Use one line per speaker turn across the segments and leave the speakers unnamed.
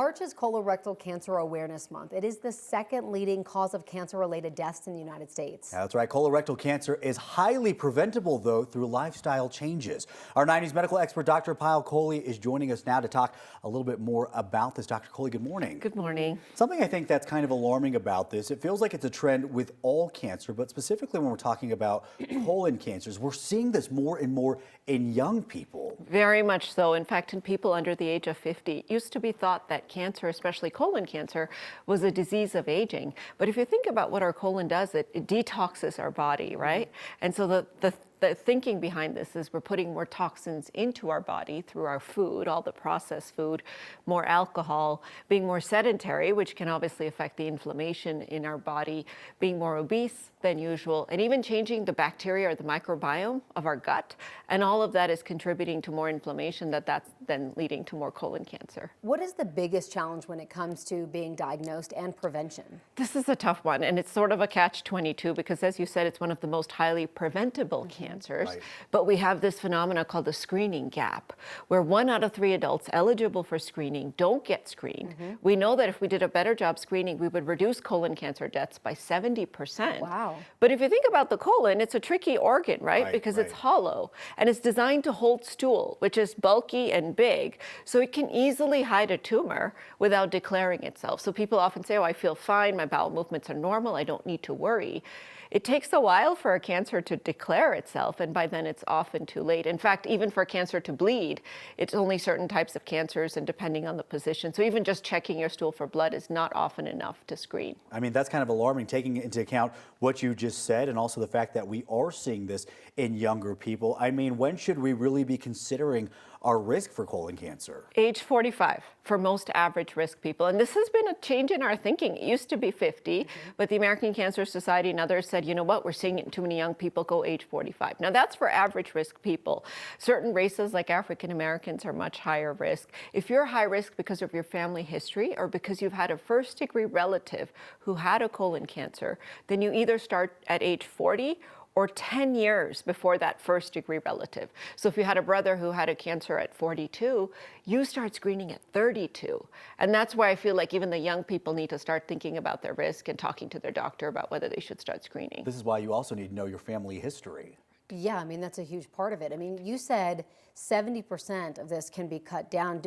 March is Colorectal Cancer Awareness Month. It is the second leading cause of cancer-related deaths in the United States.
That's right. Colorectal cancer is highly preventable, though, through lifestyle changes. Our 90s medical expert, Dr. Payal Kohli, is joining us now to talk a little bit more about this. Dr. Kohli, good morning.
Good morning.
Something I think that's kind of alarming about this, it feels like it's a trend with all cancer, but specifically when we're talking about colon cancers, we're seeing this more and more in young people.
Very much so. In fact, in people under the age of 50, it used to be thought that cancer, especially colon cancer, was a disease of aging. But if you think about what our colon does, it detoxes our body, right? And so the thinking behind this is we're putting more toxins into our body through our food, all the processed food, more alcohol, being more sedentary, which can obviously affect the inflammation in our body, being more obese than usual, and even changing the bacteria or the microbiome of our gut. And all of that is contributing to more inflammation that's then leading to more colon cancer.
What is the biggest challenge when it comes to being diagnosed and prevention?
This is a tough one, and it's sort of a catch-22 because, as you said, it's one of the most highly preventable cancers.
Right.
But we have this phenomena called the screening gap, where 1 out of 3 adults eligible for screening don't get screened. We know that if we did a better job screening, we would reduce colon cancer deaths by 70%.
Wow.
But if you think about the colon, it's a tricky organ, right? Because it's hollow, and it's designed to hold stool, which is bulky and big, so it can easily hide a tumor without declaring itself. So people often say, oh, I feel fine, my bowel movements are normal, I don't need to worry. It takes a while for a cancer to declare itself, and by then it's often too late. In fact, even for cancer to bleed, it's only certain types of cancers and depending on the position. So even just checking your stool for blood is not often enough to screen.
I mean, that's kind of alarming, taking into account what you just said and also the fact that we are seeing this in younger people. I mean, when should we really be considering our risk for colon cancer?
Age 45 for most average risk people. And this has been a change in our thinking. It used to be 50, but the American Cancer Society and others said, you know what, we're seeing it in too many young people, go age 45. Now that's for average risk people. Certain races like African Americans are much higher risk. If you're high risk because of your family history or because you've had a first-degree relative who had a colon cancer, then you either start at age 40 or 10 years before that first-degree relative. So if you had a brother who had a cancer at 42, you start screening at 32. And that's why I feel like even the young people need to start thinking about their risk and talking to their doctor about whether they should start screening.
This is why you also need to know your family history.
Yeah, I mean, that's a huge part of it. I mean, you said 70% of this can be cut down.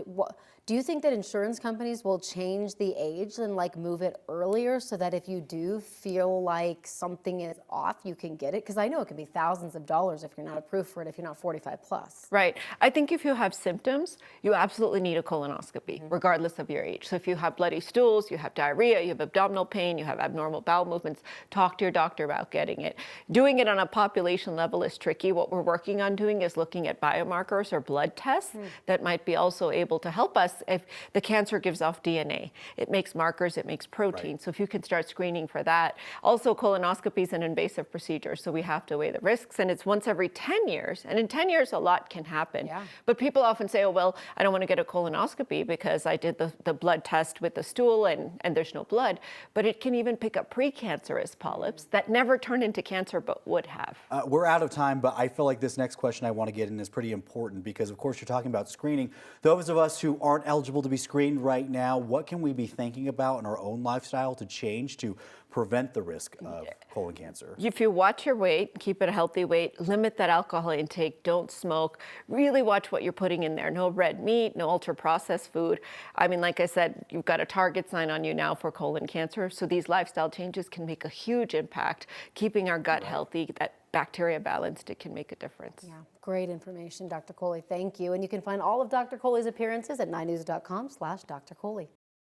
Do you think that insurance companies will change the age and like move it earlier so that if you do feel like something is off, you can get it? Because I know it can be thousands of dollars if you're not approved for it, if you're not 45 plus.
Right. I think if you have symptoms, you absolutely need a colonoscopy, regardless of your age. So if you have bloody stools, you have diarrhea, you have abdominal pain, you have abnormal bowel movements, talk to your doctor about getting it. Doing it on a population level is tricky. What we're working on doing is looking at biomarkers or blood tests that might be also able to help us if the cancer gives off DNA. It makes markers, it makes protein. So if you can start screening for that. Also, colonoscopy is an invasive procedure, so we have to weigh the risks, and it's once every 10 years. And in 10 years, a lot can happen. Yeah. But people often say, oh, well, I don't want to get a colonoscopy because I did the blood test with the stool and there's no blood. But it can even pick up precancerous polyps that never turn into cancer but would have.
We're out of time, but I feel like this next question I want to get in is pretty important because, of course, you're talking about screening. Those of us who aren't eligible to be screened right now, what can we be thinking about in our own lifestyle to change to prevent the risk of colon cancer?
If you watch your weight, keep it a healthy weight, limit that alcohol intake, don't smoke, really watch what you're putting in there. No red meat, no ultra-processed food. I mean, like I said, you've got a target sign on you now for colon cancer, so these lifestyle changes can make a huge impact. Keeping our gut healthy, that bacteria balanced, it can make a difference.
Yeah, great information, Dr. Kohli. Thank you. And you can find all of Dr. Kohli's appearances at 9news.com/Dr. Kohli.